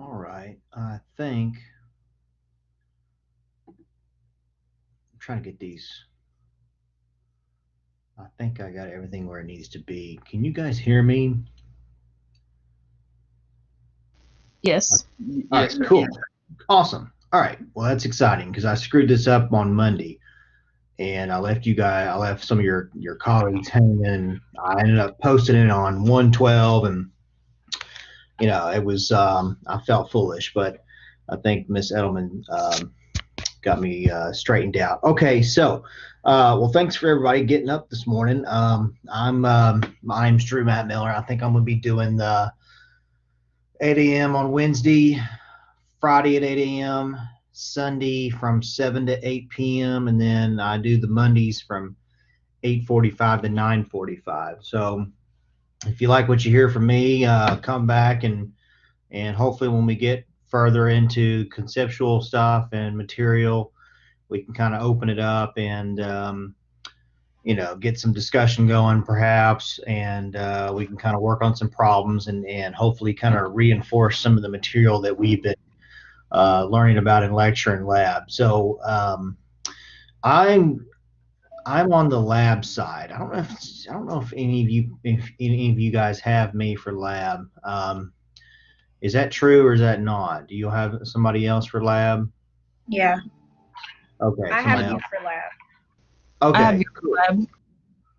All right. I think I'm trying to get these. I think I got everything where it needs to be. Can you guys hear me? Yes. All Yes, right, sir. cool. Awesome. All right. Well, that's exciting because I screwed this up on Monday and I left some of your colleagues hanging. I ended up posting it on 112 and it was I felt foolish, but I think Miss Edelman got me straightened out. Okay, so well, thanks for everybody getting up this morning. My name's Drew Mattmiller. I think I'm gonna be doing the 8 a.m. on Wednesday, Friday at 8 a.m., Sunday from 7 to 8 p.m., and then I do the Mondays from 8:45 to 9:45. So if you like what you hear from me, come back and hopefully when we get further into conceptual stuff and material, we can kind of open it up and get some discussion going perhaps, and we can kind of work on some problems and hopefully kind of reinforce some of the material that we've been learning about in lecture and lab. So I'm on the lab side. I don't know if any of you guys have me for lab. Is that true or is that not? Do you have somebody else for lab? Yeah, Okay, I somebody have you else. for lab. I have Okay, your cool. lab.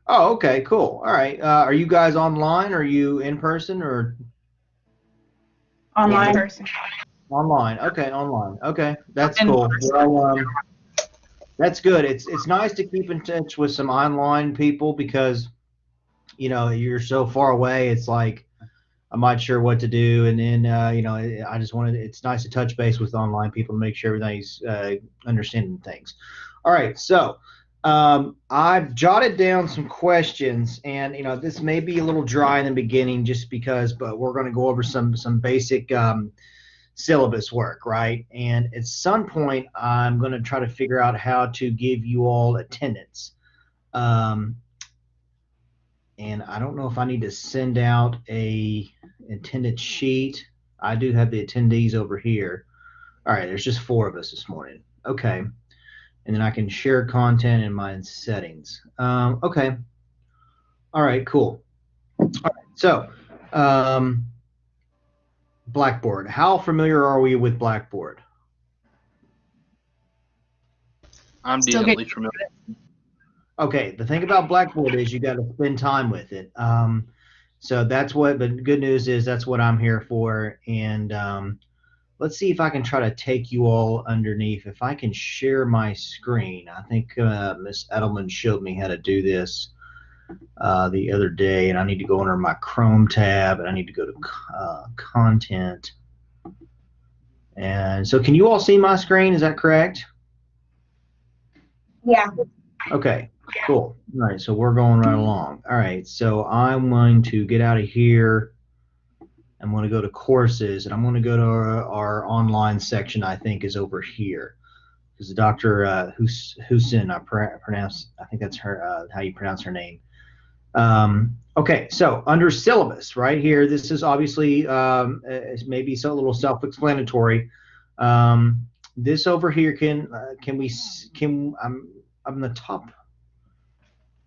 Oh, okay, cool. All right. Are you guys online? Are you in person or Online In person. online? Okay, online. Okay, that's in cool. person. Well, that's good. It's nice to keep in touch with some online people because you're so far away. It's like I'm not sure what to do, and then I just wanted. It's nice to touch base with online people to make sure everybody's understanding things. All right, so I've jotted down some questions, and this may be a little dry in the beginning, just because, but we're going to go over some basic syllabus work, right? And at some point, I'm going to try to figure out how to give you all attendance. Um, and I don't know if I need to send out a attendance sheet. I do have the attendees over here. All right, there's just 4 of us this morning. Okay, and then I can share content in my settings. Okay, all right, cool. All right, so Blackboard. How familiar are we with Blackboard? I'm Still decently getting familiar. Okay, the thing about Blackboard is you got to spend time with it. So that's what, but the good news is that's what I'm here for. And let's see if I can try to take you all underneath. If I can share my screen, I think Miss Edelman showed me how to do this the other day, and I need to go under my Chrome tab, and I need to go to content. And so can you all see my screen? Is that correct? Yeah. Okay, cool. All right, so we're going right along. All right, so I'm going to get out of here. I'm going to go to courses, and I'm going to go to our online section. I think is over here because Dr. Husin, I think that's her, how you pronounce her name. Okay, so under syllabus, right here, this is obviously it's maybe a little self-explanatory. This over here can I'm the top.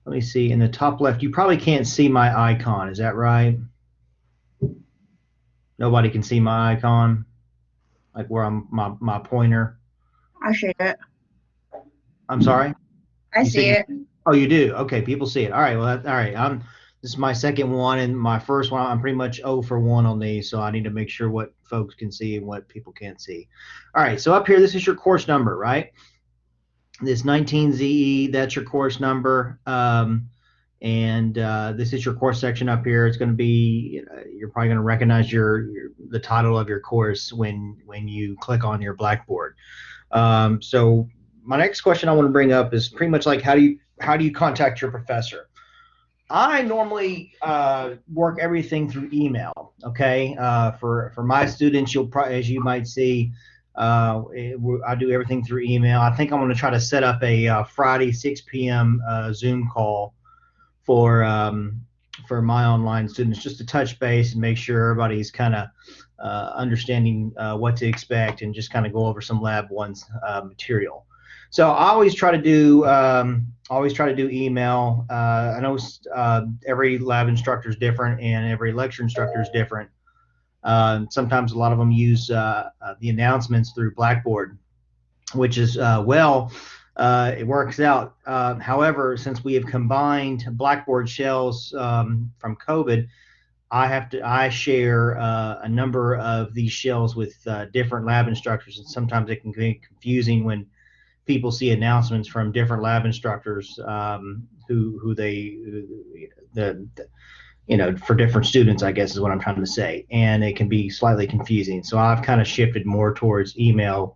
Let me see in the top left. You probably can't see my icon. Is that right? Nobody can see my icon, like where I'm my pointer. I see it. I'm sorry. I You see see? it. Oh, you do. Okay, people see it. All right. Well, all right. This is my second one, and my first one. I'm pretty much 0 for 1 on these, so I need to make sure what folks can see and what people can't see. All right. So up here, this is your course number, right? This 19ZE. That's your course number. And this is your course section up here. It's going to be, you're probably going to recognize the title of your course when you click on your Blackboard. So my next question I want to bring up is pretty much like how do you contact your professor? I normally work everything through email. Okay, for my students, you'll probably, as you might see, I do everything through email. I think I'm going to try to set up a Friday 6 p.m. Zoom call for my online students, just to touch base and make sure everybody's kind of understanding what to expect, and just kind of go over some lab one's material. So I always try to do email. I know every lab instructor is different, and every lecture instructor is different. Sometimes a lot of them use the announcements through Blackboard, which is it works out. However, since we have combined Blackboard shells from COVID, I share a number of these shells with different lab instructors, and sometimes it can be confusing when people see announcements from different lab instructors for different students, I guess is what I'm trying to say, and it can be slightly confusing. So I've kind of shifted more towards email,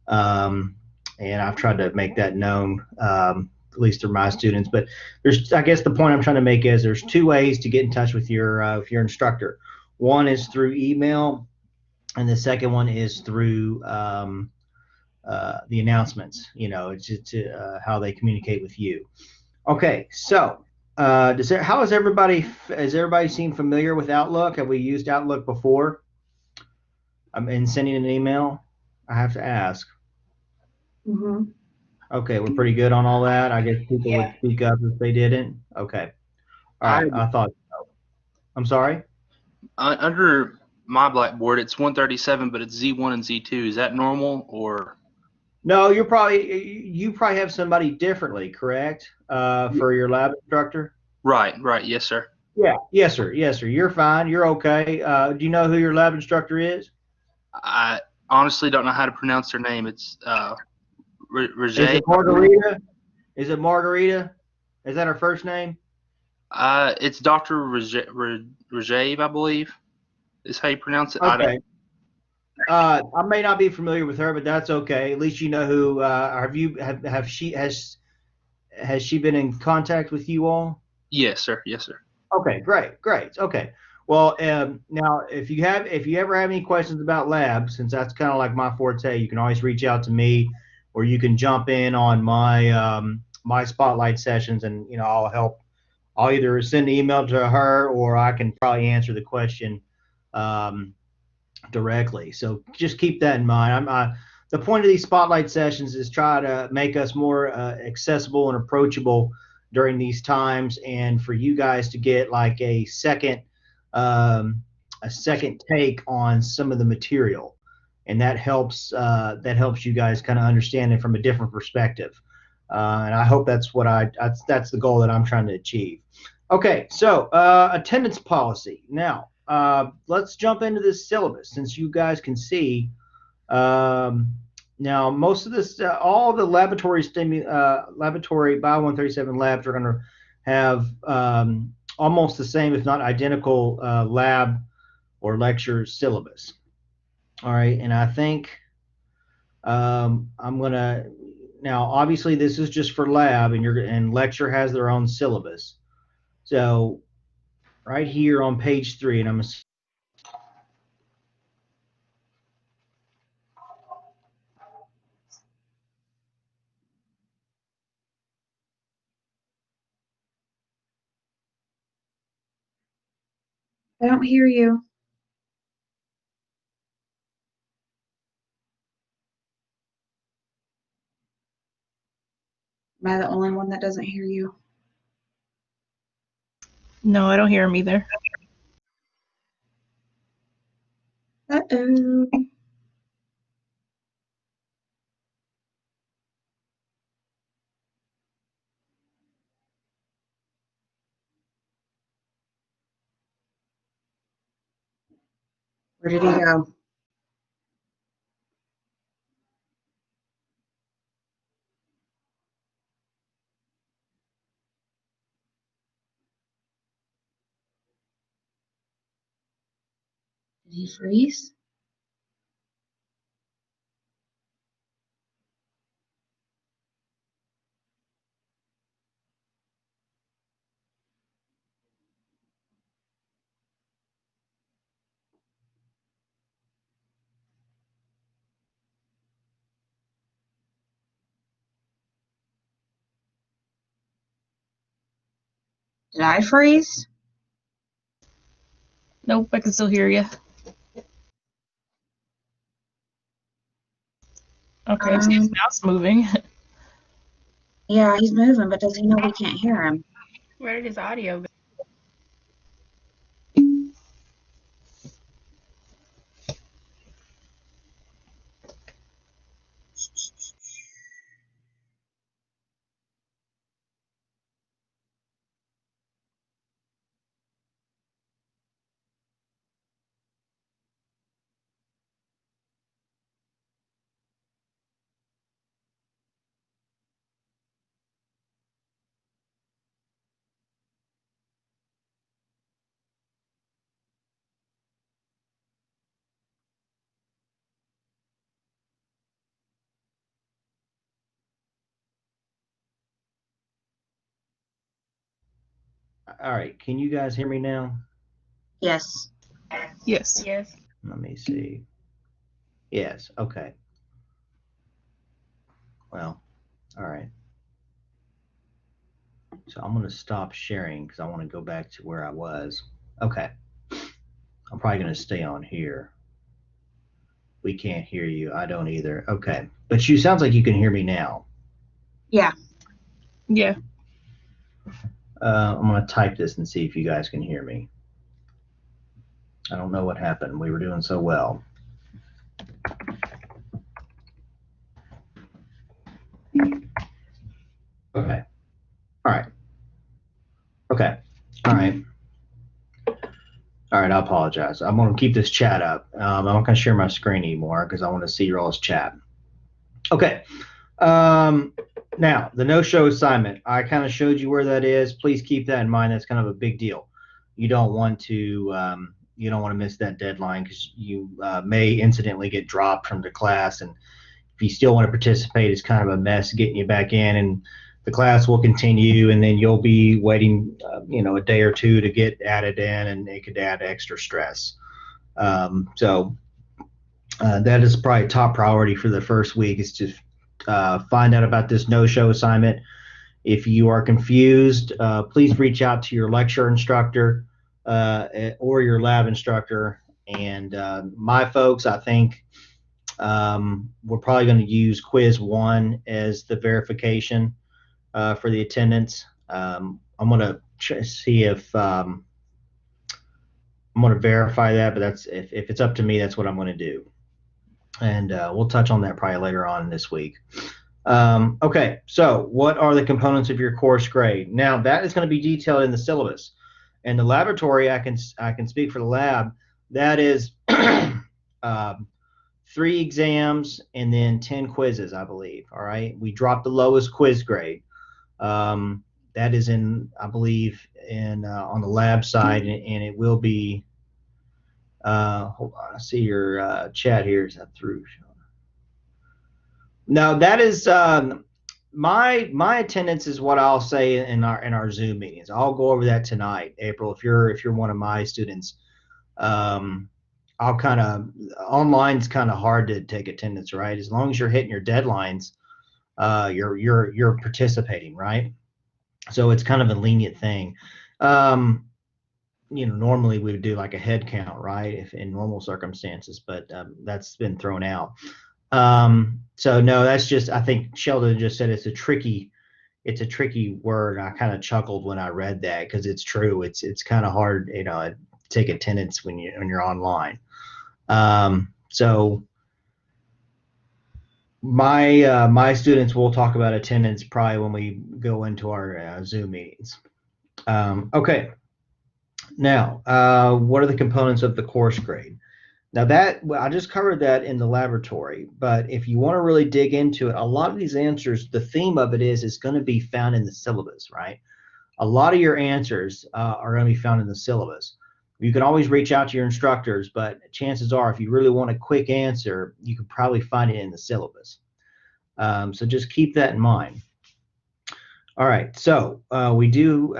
and I've tried to make that known, at least through my students. But I guess the point I'm trying to make is there's two ways to get in touch with your instructor. One is through email, and the second one is through the announcements. It's how they communicate with you. Okay, so how is everybody seem familiar with Outlook? Have we used Outlook before? In sending an email, I have to ask. Mm-hmm. Okay, we're pretty good on all that. I guess people would speak up if they didn't. Okay. All right. I thought so. I'm sorry? Under my Blackboard, it's 137, but it's Z1 and Z2. Is that normal, or? No, you probably have somebody differently, correct? For your lab instructor? Right. Yes, sir. Yeah. Yes, sir. You're fine. You're okay. Do you know who your lab instructor is? I honestly don't know how to pronounce their name. It's Rajay. Is it Margarita? Is that her first name? It's Dr. Rajay, I believe, is how you pronounce it. Okay. I may not be familiar with her, but that's okay. At least you know who. Has she been in contact with you all? Yes, sir. Okay, great. Okay. Well, now if you ever have any questions about labs, since that's kind of like my forte, you can always reach out to me, or you can jump in on my my spotlight sessions, and I'll help. I'll either send an email to her, or I can probably answer the question directly. So just keep that in mind. The point of these spotlight sessions is try to make us more accessible and approachable during these times, and for you guys to get like a second take on some of the material, and that helps you guys kind of understand it from a different perspective. And I hope that's the goal that I'm trying to achieve. Okay, so attendance policy. Now, let's jump into this syllabus, since you guys can see. Now, most of this, all the laboratory Bio 137 labs are going to have almost the same, if not identical, lab or lecture syllabus. All right, and I think I'm gonna. Now, obviously, this is just for lab, and lecture has their own syllabus. So, right here on page 3, and I don't hear you. Am I the only one that doesn't hear you? No, I don't hear him either. Uh-oh. Where did he go? Did he freeze? Did I freeze? Nope, I can still hear you. Okay, so his mouth's moving. Yeah, he's moving, but does he know we can't hear him? Where did his audio go? All right, can you guys hear me now? Yes. Yes. Yes. Let me see. Yes, okay. Well, all right. So I'm going to stop sharing because I want to go back to where I was. Okay. I'm probably going to stay on here. We can't hear you. I don't either. Okay. But you sounds like you can hear me now. Yeah. Yeah. I'm going to type this and see if you guys can hear me. I don't know what happened. We were doing so well. Okay. All right. Okay. All right. All right. I apologize. I'm going to keep this chat up. I'm not going to share my screen anymore because I want to see your all's chat. Okay. Now, the no-show assignment. I kind of showed you where that is. Please keep that in mind. That's kind of a big deal. You don't want to miss that deadline because you may incidentally get dropped from the class. And if you still want to participate, it's kind of a mess getting you back in. And the class will continue, and then you'll be waiting, a day or two to get added in, and it could add extra stress. So that is probably top priority for the first week is to find out about this no-show assignment. If you are confused, please reach out to your lecture instructor or your lab instructor. And my folks, I think we're probably going to use quiz 1 as the verification for the attendance. I'm going to see if I'm going to verify that, but that's if it's up to me, that's what I'm going to do. And we'll touch on that probably later on this week. Okay, so what are the components of your course grade? Now that is going to be detailed in the syllabus. And the laboratory, I can speak for the lab. That is 3 exams and then 10 quizzes, I believe. All right, we dropped the lowest quiz grade. That is in, I believe, in on the lab side, and it will be. Hold on, I see your chat here. Is that through? No, that is my attendance is what I'll say in our Zoom meetings. I'll go over that tonight, April. If you're one of my students, I'll kind of online's kind of hard to take attendance, right? As long as you're hitting your deadlines, you're participating, right? So it's kind of a lenient thing. Normally we would do like a head count, right? If in normal circumstances, but that's been thrown out. So no, that's just, I think Sheldon just said it's a tricky word. I kind of chuckled when I read that because it's true. It's kind of hard, to take attendance when you're online. So my students will talk about attendance probably when we go into our Zoom meetings. Okay. Now, what are the components of the course grade? Now I just covered that in the laboratory, but if you want to really dig into it, a lot of these answers, the theme of it is going to be found in the syllabus, right? A lot of your answers are going to be found in the syllabus. You can always reach out to your instructors, but chances are if you really want a quick answer, you can probably find it in the syllabus. So just keep that in mind. All right, so we do,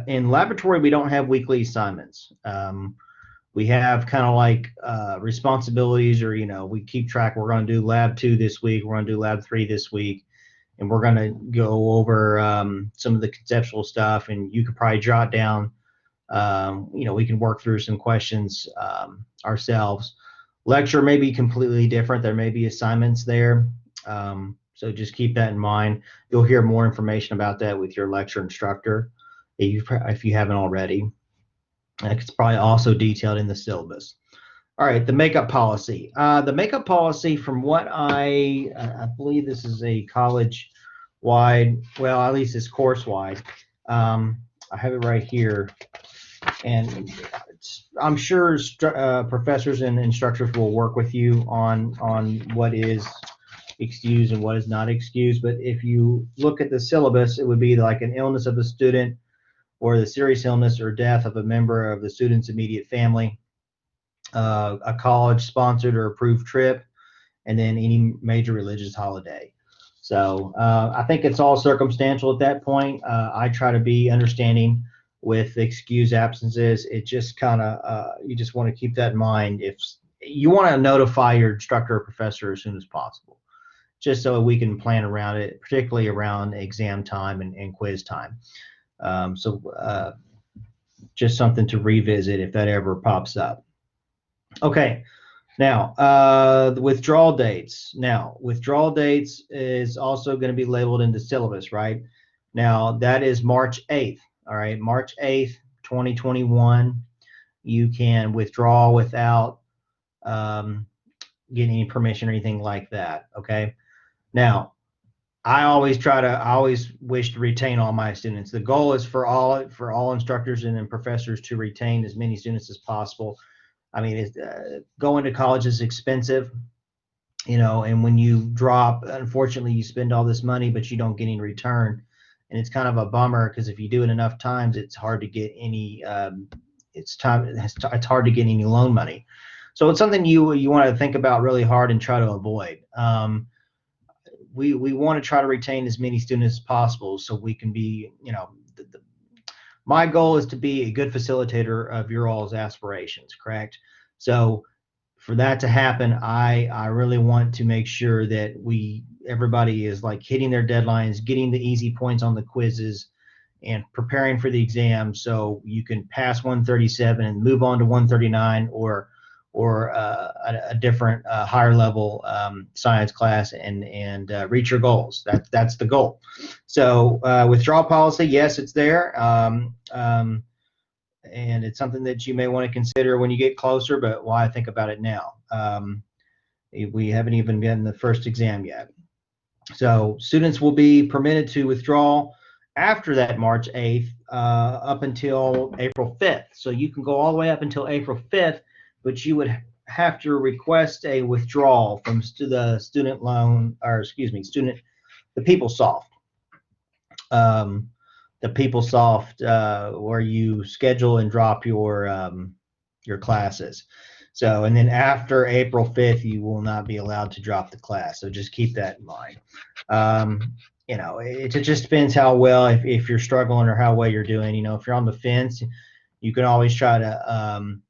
in laboratory, we don't have weekly assignments. We have kind of like responsibilities, or we keep track. We're going to do lab 2 this week. We're going to do lab 3 this week, and we're going to go over some of the conceptual stuff. And you could probably jot down. We can work through some questions ourselves. Lecture may be completely different. There may be assignments there. So just keep that in mind. You'll hear more information about that with your lecture instructor if you haven't already. It's probably also detailed in the syllabus. All right, the makeup policy. The makeup policy, from what I believe this is a college-wide, well, at least it's course-wide. I have it right here, and I'm sure professors and instructors will work with you on what is excused and what is not excused. But if you look at the syllabus, it would be like an illness of a student, or the serious illness or death of a member of the student's immediate family, a college-sponsored or approved trip, and then any major religious holiday. So I think it's all circumstantial at that point. I try to be understanding with excused absences. It just kind of, you just want to keep that in mind. If you want to notify your instructor or professor as soon as possible, just so we can plan around it, particularly around exam time and quiz time. Just something to revisit if that ever pops up. Okay, now the withdrawal dates. Now, withdrawal dates is also going to be labeled in the syllabus, right? Now, that is March 8th, all right? March 8th, 2021, you can withdraw without getting any permission or anything like that, okay? Now, I always wish to retain all my students. The goal is for all instructors and professors to retain as many students as possible. I mean, going to college is expensive, you know, and when you drop, unfortunately, you spend all this money, but you don't get any return, and it's kind of a bummer because if you do it enough times, it's hard to get any. It's hard to get any loan money, so it's something you want to think about really hard and try to avoid. We want to try to retain as many students as possible so we can be, you know, my goal is to be a good facilitator of your all's aspirations, correct? So for that to happen, I really want to make sure that everybody is like hitting their deadlines, getting the easy points on the quizzes, and preparing for the exam so you can pass 137 and move on to 139 or a different higher level science class and reach your goals. That's the goal. So withdrawal policy, yes, it's there, and it's something that you may want to consider when you get closer. But why think about it now? We haven't even been the first exam yet. So students will be permitted to withdraw after that March 8th up until April 5th. So you can go all the way up until April 5th. But you would have to request a withdrawal from the student loan, or excuse me, the PeopleSoft. The PeopleSoft where you schedule and drop your classes. So, and then after April 5th, you will not be allowed to drop the class. So just keep that in mind. You know, it just depends how well, if you're struggling or how well you're doing. You know, if you're on the fence, you can always try to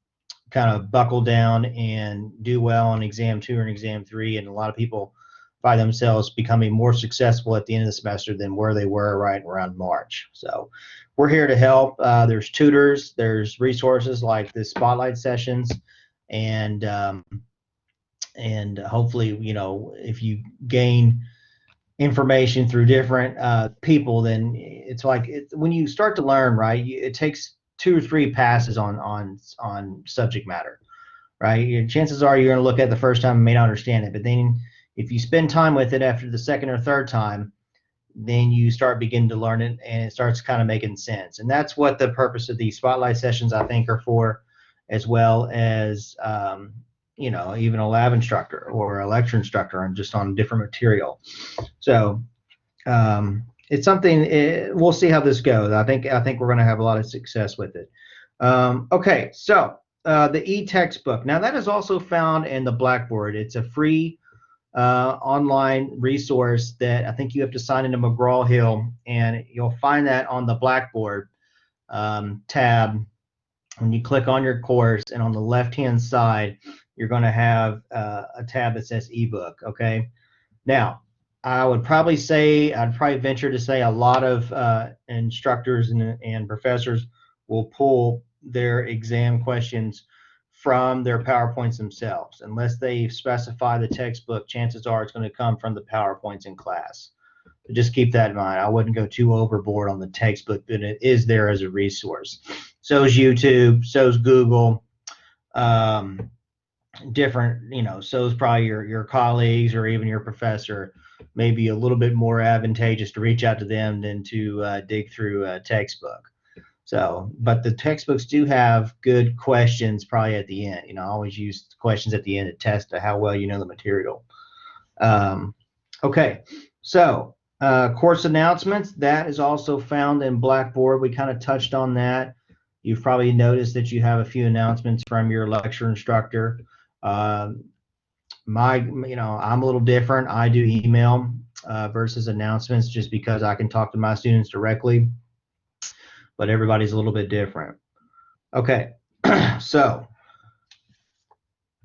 kind of buckle down and do well on exam 2 and exam 3, and a lot of people find themselves becoming more successful at the end of the semester than where they were right around March. So we're here to help. There's tutors, there's resources like the spotlight sessions, and hopefully, you know, if you gain information through different people, then it's like when you start to learn, right, it takes 2 or 3 passes on subject matter, right? Your chances are you're going to look at it the first time and may not understand it, but then if you spend time with it after the second or third time, then you start beginning to learn it and it starts kind of making sense. And that's what the purpose of these spotlight sessions, I think, are for, as well as you know, even a lab instructor or a lecture instructor and just on different material. So it's something, we'll see how this goes. I think we're going to have a lot of success with it. Okay, so the e-textbook. Now that is also found in the Blackboard. It's a free online resource that I think you have to sign into McGraw-Hill, and you'll find that on the Blackboard tab. When you click on your course, and on the left-hand side, you're going to have a tab that says ebook. Okay, now I'd probably venture to say a lot of instructors and professors will pull their exam questions from their PowerPoints themselves. Unless they specify the textbook, chances are it's going to come from the PowerPoints in class. So just keep that in mind. I wouldn't go too overboard on the textbook, but it is there as a resource. So is YouTube, so is Google, different, so is probably your colleagues or even your professor. Maybe a little bit more advantageous to reach out to them than to dig through a textbook. So, but the textbooks do have good questions probably at the end. I always use questions at the end to test how well you know the material. Okay, so course announcements, that is also found in Blackboard. We kind of touched on that. You've probably noticed that you have a few announcements from your lecture instructor. I'm a little different. I do email versus announcements just because I can talk to my students directly, but everybody's a little bit different. Okay, so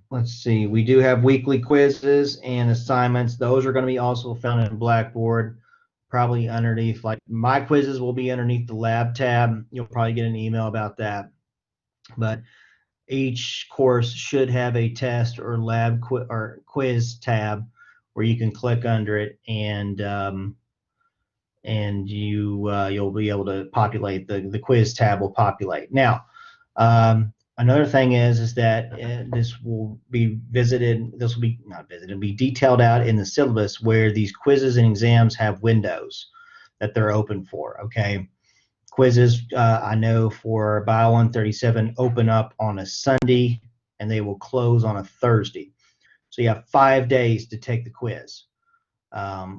let's see. We do have weekly quizzes and assignments. Those are going to be also found in Blackboard, probably underneath, like my quizzes will be underneath the lab tab. You'll probably get an email about that. But each course should have a test or lab quiz tab where you can click under it, and you'll be able to populate the quiz tab will populate. Now, another thing is that this will be be detailed out in the syllabus where these quizzes and exams have windows that they're open for. Okay. Quizzes, I know for Bio 137 open up on a Sunday and they will close on a Thursday. So you have 5 days to take the quiz,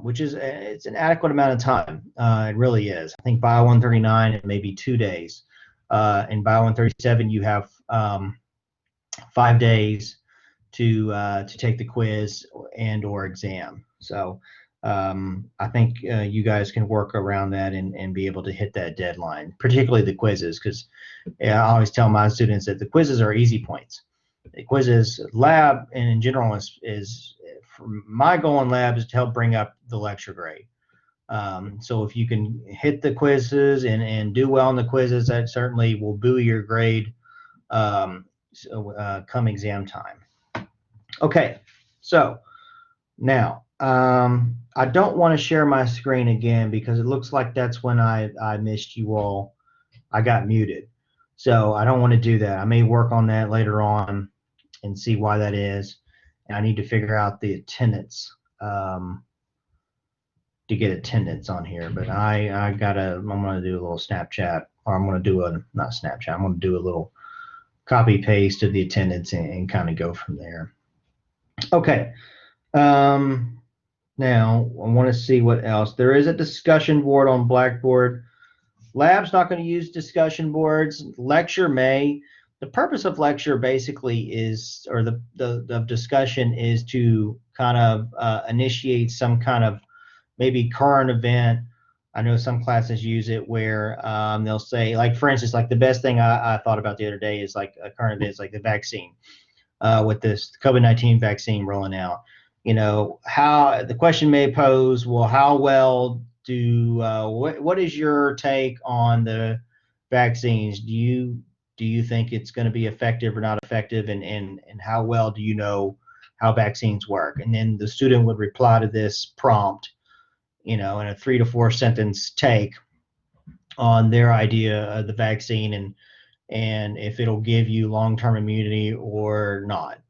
which is it's an adequate amount of time. It really is. I think Bio 139 it may be 2 days. In Bio 137 you have 5 days to take the quiz and or exam. So I think you guys can work around that and be able to hit that deadline, particularly the quizzes, because I always tell my students that the quizzes are easy points. The quizzes, lab, and in general is my goal in lab is to help bring up the lecture grade. So if you can hit the quizzes and do well in the quizzes, that certainly will buoy your grade come exam time. Okay, so now I don't want to share my screen again because it looks like that's when I missed you all. I got muted. So I don't want to do that. I may work on that later on and see why that is. And I need to figure out the attendance to get attendance on here. But I'm going to do a little Snapchat, or I'm going to do not Snapchat, I'm going to do a little copy paste of the attendance and kind of go from there. Okay. Now, I want to see what else. There is a discussion board on Blackboard. Lab's not going to use discussion boards. Lecture may. The purpose of lecture basically is, or the discussion is to kind of initiate some kind of maybe current event. I know some classes use it where they'll say, like, for instance, like the best thing I thought about the other day is like a current event is like the vaccine with this COVID-19 vaccine rolling out. How the question may pose, well, how well what is your take on the vaccines? Do you think it's going to be effective or not effective, and how well do you know how vaccines work? And then the student would reply to this prompt, in a 3 to 4 sentence take on their idea of the vaccine and if it'll give you long-term immunity or not.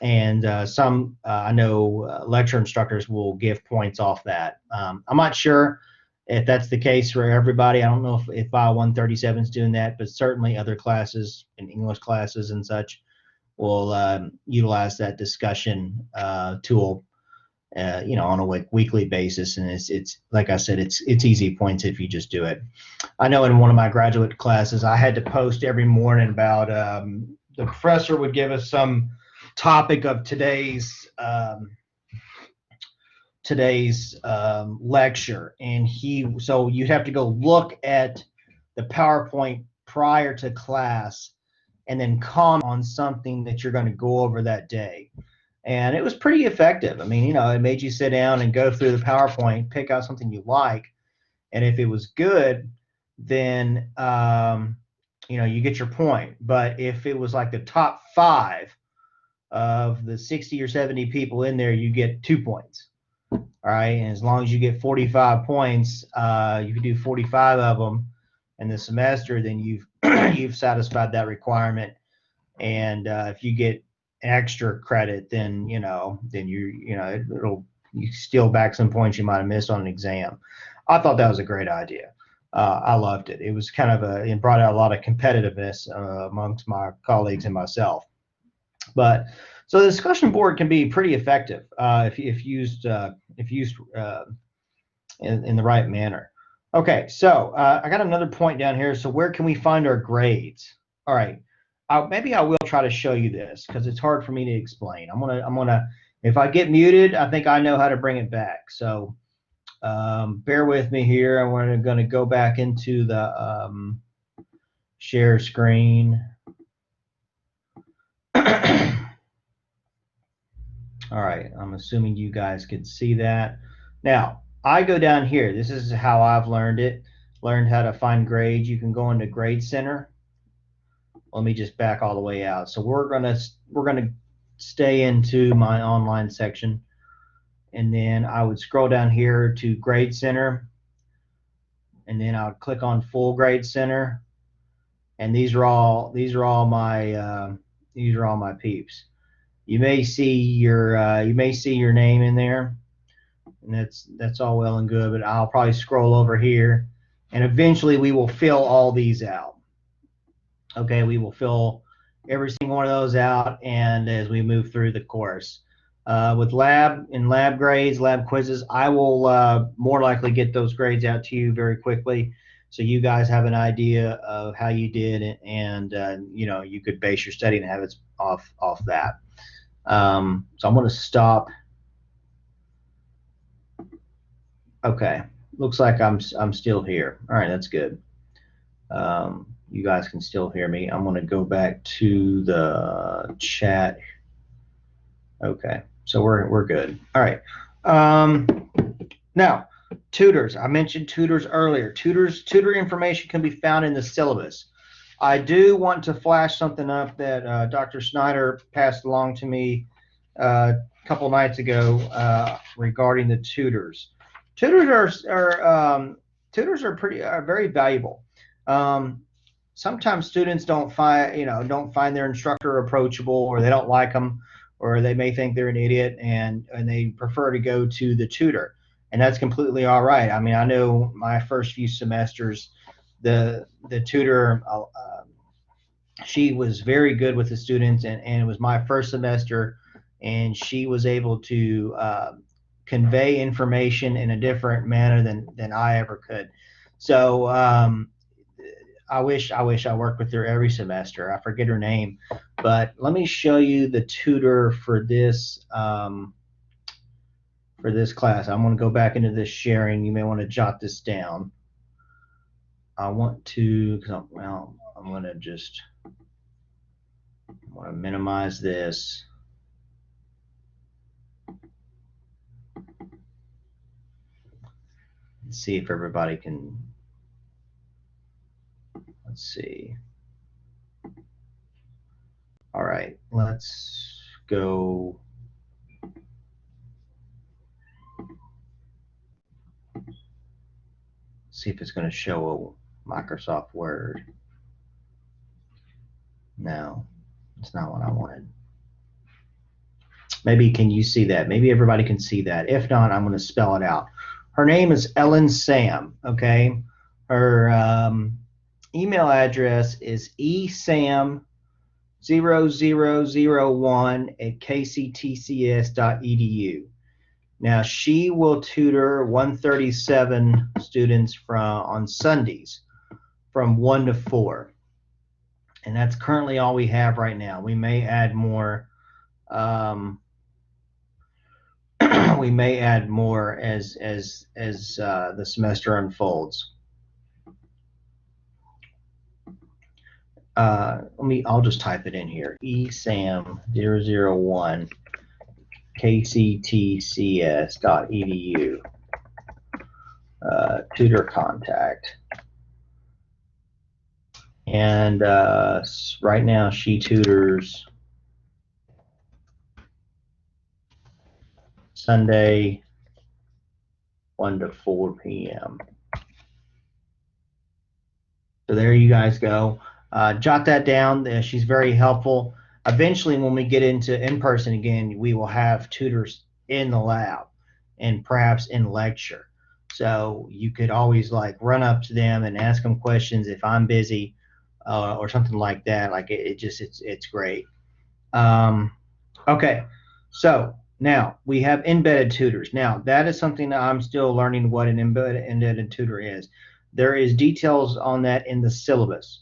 And I know lecture instructors will give points off that. I'm not sure if that's the case for everybody. I don't know if Bio 137 is doing that, but certainly other classes and English classes and such will utilize that discussion tool, on a weekly basis. And it's like I said, it's easy points if you just do it. I know in one of my graduate classes, I had to post every morning about the professor would give us some topic of today's lecture, and so you'd have to go look at the PowerPoint prior to class and then comment on something that you're going to go over that day. And it was pretty effective. I mean, it made you sit down and go through the PowerPoint, pick out something you like, and if it was good, then you get your point. But if it was like the top 5 of the 60 or 70 people in there, you get 2 points. All right, and as long as you get 45 points, you can do 45 of them in the semester, then you've satisfied that requirement. And if you get extra credit, then it'll you steal back some points you might have missed on an exam. I thought that was a great idea. I loved it. It was kind of it brought out a lot of competitiveness amongst my colleagues and myself. But so the discussion board can be pretty effective if used in the right manner. Okay, so I got another point down here. So where can we find our grades? All right, maybe I will try to show you this because it's hard for me to explain. I'm gonna if I get muted, I think I know how to bring it back. So bear with me here. I'm going to go back into the share screen. All right, I'm assuming you guys can see that. Now, I go down here. This is how I've learned it. Learned how to find grades. You can go into Grade Center. Let me just back all the way out. So we're gonna stay into my online section, and then I would scroll down here to Grade Center, and then I would click on Full Grade Center, and these are all my peeps. You may see your name in there, and that's all well and good. But I'll probably scroll over here, and eventually we will fill all these out. Okay, we will fill every single one of those out, and as we move through the course, with lab grades, lab quizzes, I will more likely get those grades out to you very quickly, so you guys have an idea of how you did, and you could base your study and have it off that. So I'm going to stop. Okay, looks like I'm still here. All right, that's good. You guys can still hear me. I'm going to go back to the chat. Okay, so we're good. All right. Now, tutors. I mentioned tutors earlier. Tutor information can be found in the syllabus. I do want to flash something up that Dr. Snyder passed along to me a couple nights ago regarding the tutors. Tutors are very valuable. Sometimes students don't find their instructor approachable, or they don't like them, or they may think they're an idiot, and they prefer to go to the tutor, and that's completely all right. I mean, I know my first few semesters, the tutor, she was very good with the students, and it was my first semester, and she was able to convey information in a different manner than I ever could. So I wish I worked with her every semester. I forget her name, but let me show you the tutor for this class. I'm going to go back into this sharing. You may want to jot this down. I want to, I'm going to minimize this. Let's see if everybody can. Let's see. All right, let's go. See if it's going to show a Microsoft Word. No, it's not what I wanted. Maybe can you see that? Maybe everybody can see that. If not, I'm going to spell it out. Her name is Ellen Sam. Okay, her email address is esam0001@kctcs.edu. Now, she will tutor 137 students on Sundays from 1 to 4. And that's currently all we have right now. We may add more. We may add more as the semester unfolds. I'll just type it in here. esam001 kctcs.edu. Tutor contact. And right now she tutors Sunday 1 to 4 p.m. So there you guys go. Jot that down. She's very helpful. Eventually, when we get into in-person again, we will have tutors in the lab and perhaps in lecture. So you could always like run up to them and ask them questions if I'm busy or something like that. Like it's great. Okay, so now we have embedded tutors. Now that is something that I'm still learning what an embedded tutor is. There is details on that in the syllabus.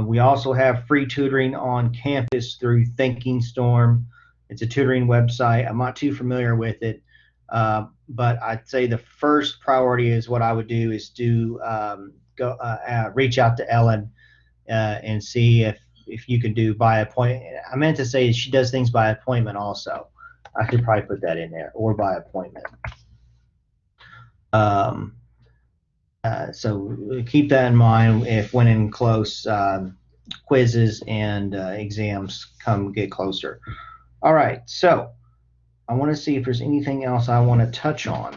We also have free tutoring on campus through Thinking Storm. It's a tutoring website. I'm not too familiar with it, but I'd say the first priority is what I would do is reach out to Ellen and see if you can do by appointment. I meant to say she does things by appointment also. I should probably put that in there, or by appointment. So keep that in mind if when in close quizzes and exams get closer. All right, so I want to see if there's anything else I want to touch on.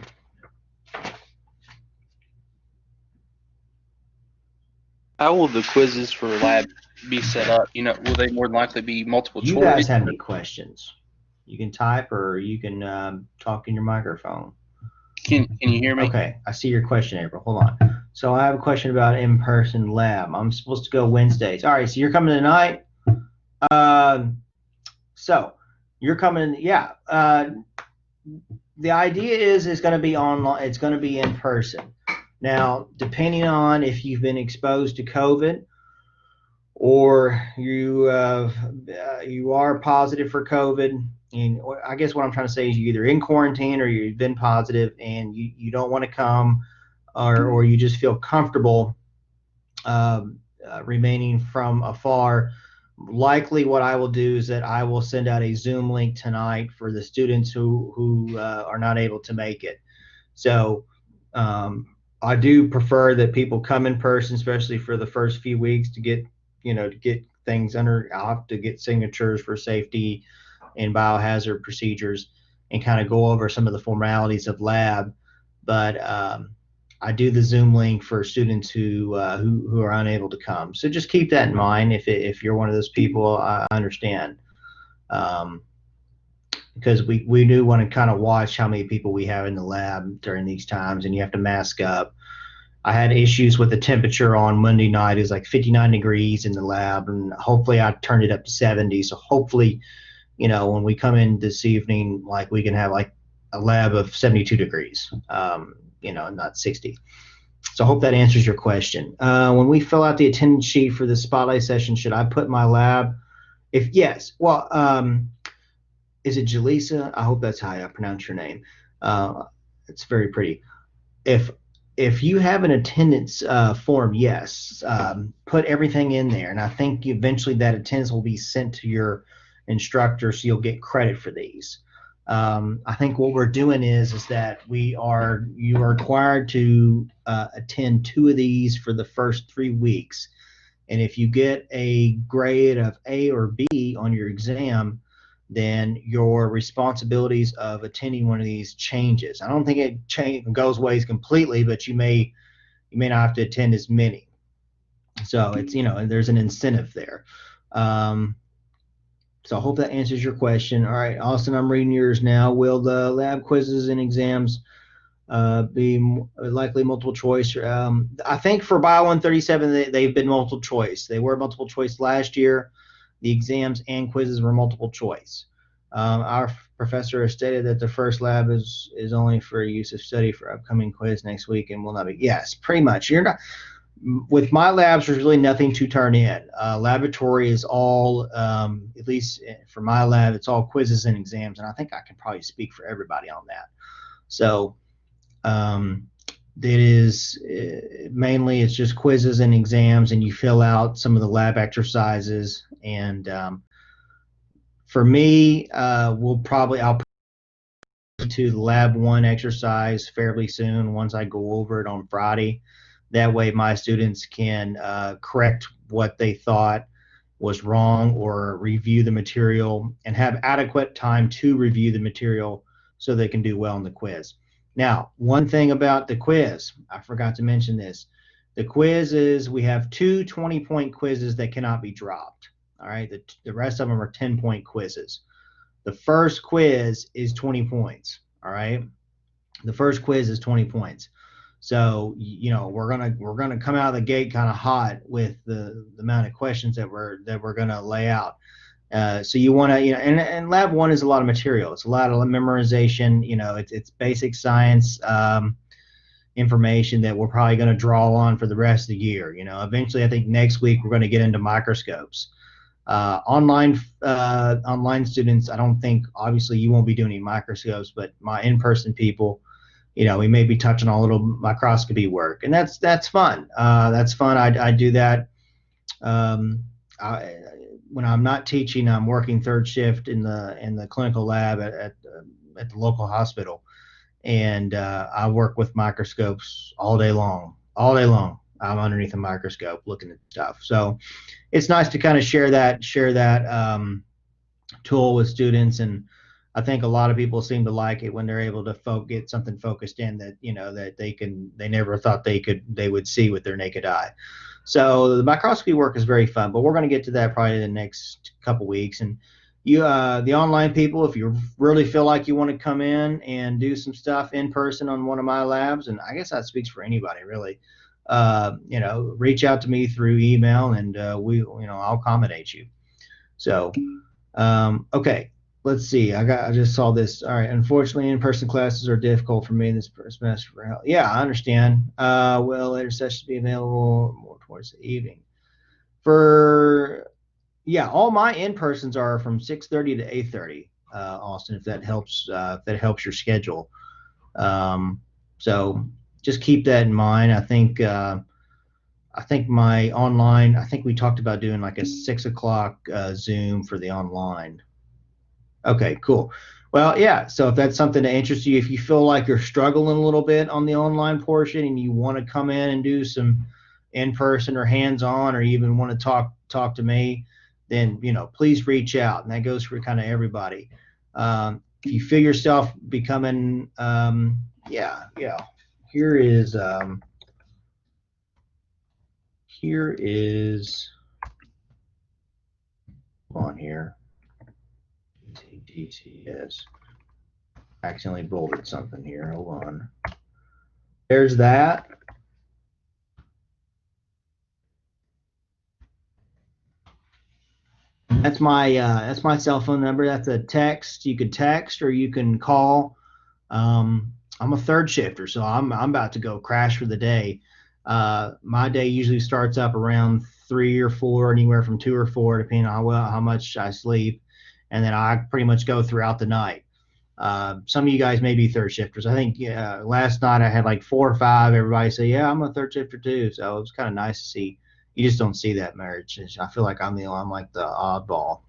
How will the quizzes for lab be set up? You know, will they more than likely be multiple choice? You guys have any questions? You can type or you can talk in your microphone. Can you hear me? Okay, I see your question, April. Hold on. So I have a question about in-person lab. I'm supposed to go Wednesdays. All right, so you're coming tonight. So you're coming. Yeah. The idea is it's going to be online. It's going to be in person. Now, depending on if you've been exposed to COVID or you are positive for COVID, and I guess what I'm trying to say is you're either in quarantine or you've been positive and you don't want to come, or you just feel comfortable remaining from afar. Likely what I will do is that I will send out a Zoom link tonight for the students who are not able to make it. So I do prefer that people come in person, especially for the first few weeks to get things under. I'll have to get signatures for safety and biohazard procedures and kind of go over some of the formalities of lab. But I do the Zoom link for students who are unable to come. So just keep that in mind if you're one of those people. I understand. Because we do want to kind of watch how many people we have in the lab during these times, and you have to mask up. I had issues with the temperature on Monday night. It was like 59 degrees in the lab, and hopefully I turned it up to 70. So hopefully, when we come in this evening, like we can have like a lab of 72 degrees, not 60. So I hope that answers your question. When we fill out the attendance sheet for the spotlight session, should I put my lab? If yes, well, is it Jaleesa? I hope that's how I pronounce your name. It's very pretty. If you have an attendance form, yes, put everything in there. And I think eventually that attendance will be sent to your instructor, so you'll get credit for these. I think what we're doing is that you are required to attend 2 of these for the first 3 weeks. And if you get a grade of A or B on your exam, then your responsibilities of attending one of these changes. I don't think it goes away completely, but you may not have to attend as many. So it's, there's an incentive there. So I hope that answers your question. All right, Austin, I'm reading yours now. Will the lab quizzes and exams be likely multiple choice? I think for Bio 137, they've been multiple choice. They were multiple choice last year. The exams and quizzes were multiple choice. Our professor has stated that the first lab is only for use of study for upcoming quiz next week and will not be. Yes, pretty much. You're not. With my labs, there's really nothing to turn in. Laboratory is all, at least for my lab, it's all quizzes and exams, and I think I can probably speak for everybody on that. So it is mainly it's just quizzes and exams, and you fill out some of the lab exercises. And for me, I'll to the lab 1 exercise fairly soon once I go over it on Friday. That way my students can correct what they thought was wrong or review the material and have adequate time to review the material so they can do well in the quiz. Now, one thing about the quiz, I forgot to mention this. The quiz is, we have two 20-point quizzes that cannot be dropped. All right, the rest of them are 10-point quizzes. The first quiz is 20 points. All right, the first quiz is 20 points. So, you know, we're gonna come out of the gate kind of hot with the amount of questions that we're gonna lay out. So you want to, you know, and lab 1 is a lot of material. It's a lot of memorization. You know, it's basic science information that we're probably going to draw on for the rest of the year. You know, eventually, I think next week we're going to get into microscopes. Online students, I don't think, obviously you won't be doing any microscopes, but my in-person people, you know, we may be touching on a little microscopy work, and that's fun. That's fun. I do that. When I'm not teaching, I'm working third shift in the clinical lab at the local hospital, and I work with microscopes all day long. All day long, I'm underneath a microscope looking at stuff. So it's nice to kind of share that tool with students, and I think a lot of people seem to like it when they're able to get something focused in that, you know, that they never thought they would see with their naked eye. So the microscopy work is very fun, but we're going to get to that probably in the next couple weeks. And you, the online people, if you really feel like you want to come in and do some stuff in person on one of my labs, and I guess that speaks for anybody really, you know, reach out to me through email, and I'll accommodate you. So, okay. Let's see. I just saw this. All right. Unfortunately, in-person classes are difficult for me this semester for health. Yeah, I understand. Will later sessions be available more towards the evening? All my in-persons are from 6:30 to 8:30. Austin, if that helps your schedule. So just keep that in mind. I think my online. I think we talked about doing like a 6 o'clock Zoom for the online. Okay, cool. Well, yeah, so if that's something that interests you, if you feel like you're struggling a little bit on the online portion and you want to come in and do some in-person or hands-on, or even want to talk to me, then, you know, please reach out. And that goes for kind of everybody. If you feel yourself becoming, here is on here. BCTC accidentally bolded something here. Hold on. There's that. That's my cell phone number. That's a text. You could text or you can call. I'm a third shifter, so I'm about to go crash for the day. My day usually starts up around 3 or 4, anywhere from 2 or 4, depending on how much I sleep. And then I pretty much go throughout the night. Some of you guys may be third shifters. I think last night I had like 4 or 5. Everybody say, yeah, I'm a third shifter too. So it was kind of nice to see. You just don't see that marriage. I feel like I'm like the oddball.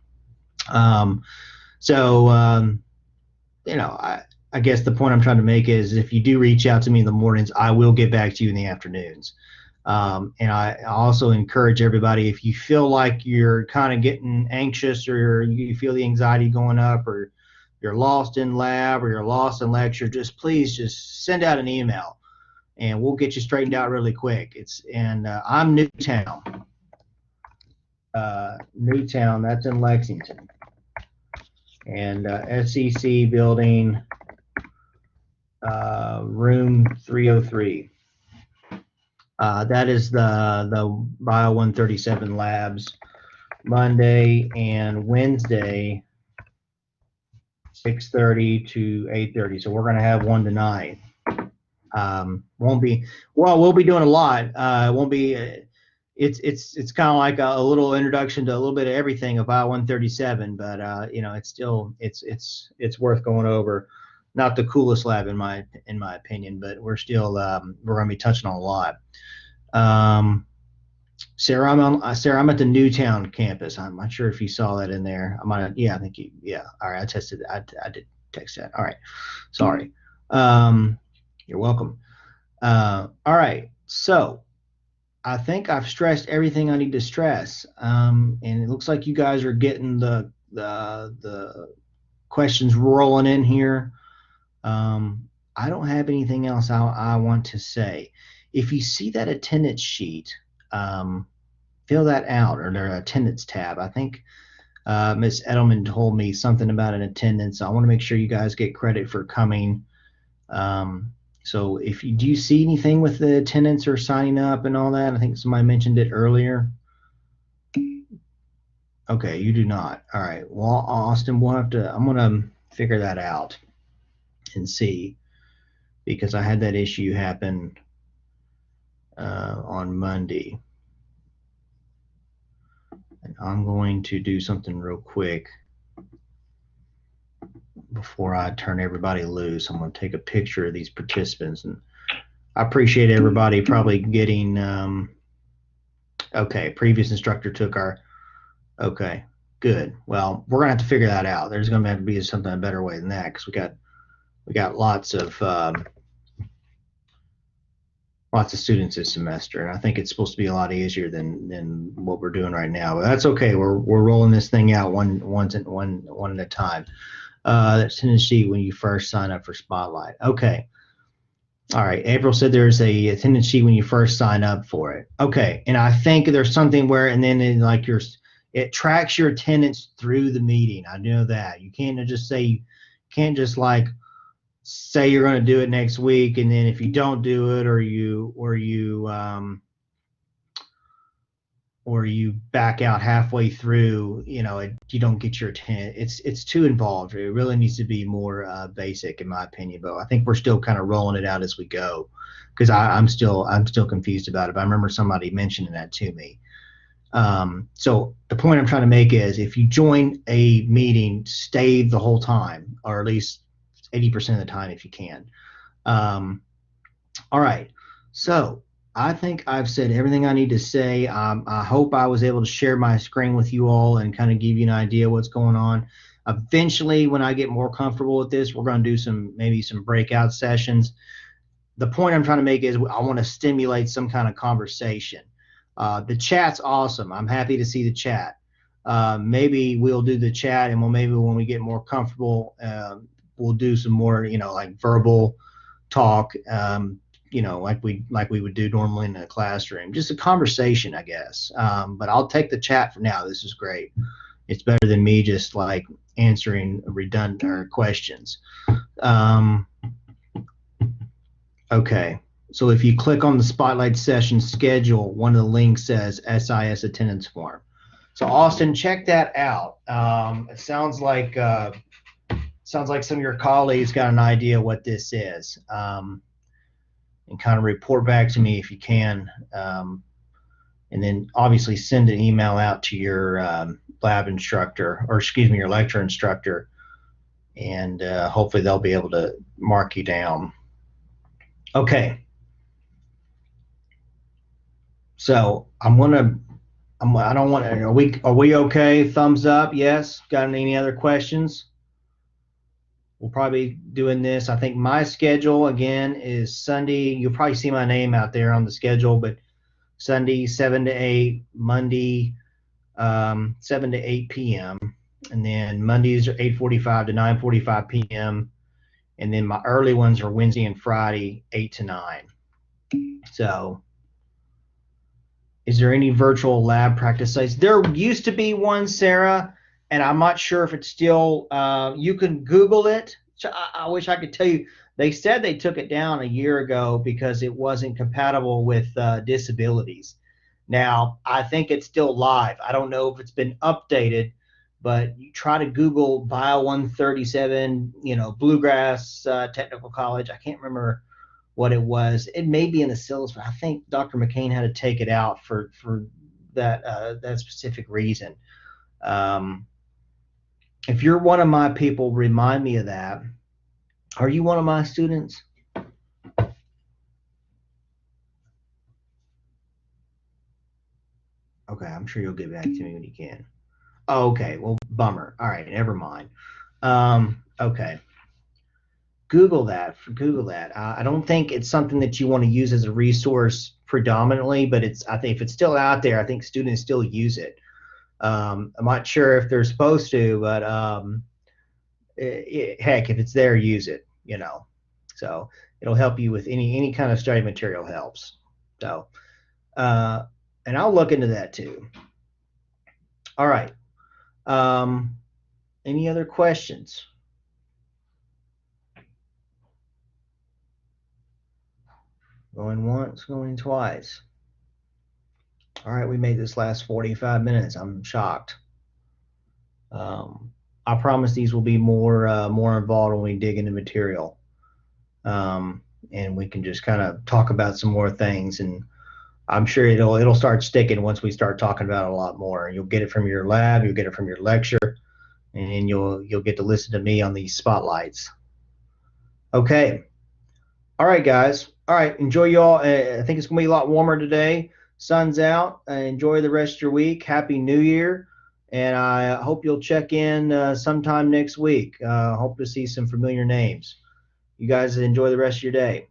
You know, I guess the point I'm trying to make is, if you do reach out to me in the mornings, I will get back to you in the afternoons. And I also encourage everybody, if you feel like you're kind of getting anxious, or you feel the anxiety going up, or you're lost in lab, or you're lost in lecture, please send out an email and we'll get you straightened out really quick. I'm Newtown. Newtown, that's in Lexington. And SEC building, room 303. That is the Bio 137 labs, Monday and Wednesday, 6:30 to 8:30. So we're going to have one tonight. We'll be doing a lot. It won't be. It's kind of like a little introduction to a little bit of everything of Bio 137, but you know, it's still it's worth going over. Not the coolest lab in my opinion, but we're still we're going to be touching on a lot. Sarah, I'm at the Newtown campus. I'm not sure if you saw that in there. I think you. Yeah. All right. I did text that. All right. Sorry. You're welcome. All right. So I think I've stressed everything I need to stress. And it looks like you guys are getting the questions rolling in here. I don't have anything else I want to say. If you see that attendance sheet, fill that out, or their attendance tab. I think Ms. Edelman told me something about an attendance. I want to make sure you guys get credit for coming. So if you do you see anything with the attendance or signing up and all that? I think somebody mentioned it earlier. Okay, you do not. All right. Well, Austin, I'm gonna figure that out and see, because I had that issue happen on Monday. And I'm going to do something real quick before I turn everybody loose. I'm going to take a picture of these participants, and I appreciate everybody probably getting, okay, previous instructor took our, okay, good. Well, we're going to have to figure that out. There's going to have to be something a better way than that, because we got lots of students this semester, and I think it's supposed to be a lot easier than what we're doing right now. But that's okay. We're rolling this thing out one at a time. That's attendance sheet when you first sign up for Spotlight. Okay. All right. April said there's a attendance sheet when you first sign up for it. Okay. And I think there's something where, and then it tracks your attendance through the meeting. I know that. You can't just say you're going to do it next week, and then if you don't do it, or you back out halfway through, you don't get your attendance. It's too involved. It really needs to be more basic, in my opinion. But I think we're still kind of rolling it out as we go, because I'm still confused about it. But I remember somebody mentioning that to me. So the point I'm trying to make is, if you join a meeting, stay the whole time, or at least 80% of the time if you can. All right. So I think I've said everything I need to say. I hope I was able to share my screen with you all and kind of give you an idea what's going on. Eventually, when I get more comfortable with this, we're going to do maybe some breakout sessions. The point I'm trying to make is I want to stimulate some kind of conversation. The chat's awesome. I'm happy to see the chat. Maybe we'll do the chat, and maybe when we get more comfortable, we'll do some more, like verbal talk, like we would do normally in a classroom. Just a conversation, I guess. But I'll take the chat for now. This is great. It's better than me just like answering redundant questions. Okay. So if you click on the Spotlight session schedule, one of the links says SIS attendance form. So Austin, check that out. It sounds like some of your colleagues got an idea what this is, and kind of report back to me if you can, and then obviously send an email out to your lab instructor, or excuse me, your lecture instructor, and hopefully they'll be able to mark you down. Okay. So I don't want to, are we okay? Thumbs up, yes. Got any other questions? We'll probably be doing this. I think my schedule again is Sunday. You'll probably see my name out there on the schedule, but Sunday 7 to 8, Monday 7 to 8 p.m. And then Mondays are 8:45 to 9:45 p.m. And then my early ones are Wednesday and Friday, 8 to 9. So is there any virtual lab practice sites? There used to be one, Sarah, and I'm not sure if it's still, you can Google it. I wish I could tell you. They said they took it down a year ago because it wasn't compatible with disabilities. Now, I think it's still live. I don't know if it's been updated, but you try to Google Bio 137, Bluegrass Technical College. I can't remember what it was. It may be in the syllabus, but I think Dr. McCain had to take it out for that specific reason. If you're one of my people, remind me of that. Are you one of my students? Okay, I'm sure you'll get back to me when you can. Oh, okay, well, bummer. All right, never mind. Okay. Google that. Google that. I don't think it's something that you want to use as a resource predominantly, but I think if it's still out there, I think students still use it. I'm not sure if they're supposed to, but heck, if it's there, use it. So it'll help you with any kind of study material helps. So, and I'll look into that too. All right. Any other questions? Going once, going twice. All right, we made this last 45 minutes. I'm shocked. I promise these will be more involved when we dig into material. And we can just kind of talk about some more things, and I'm sure it'll start sticking once we start talking about it a lot more. You'll get it from your lab, you'll get it from your lecture, and you'll get to listen to me on these spotlights. Okay. All right, guys. All right, enjoy y'all. I think it's gonna be a lot warmer today. Sun's out. Enjoy the rest of your week. Happy New Year. And I hope you'll check in sometime next week. Hope to see some familiar names. You guys enjoy the rest of your day.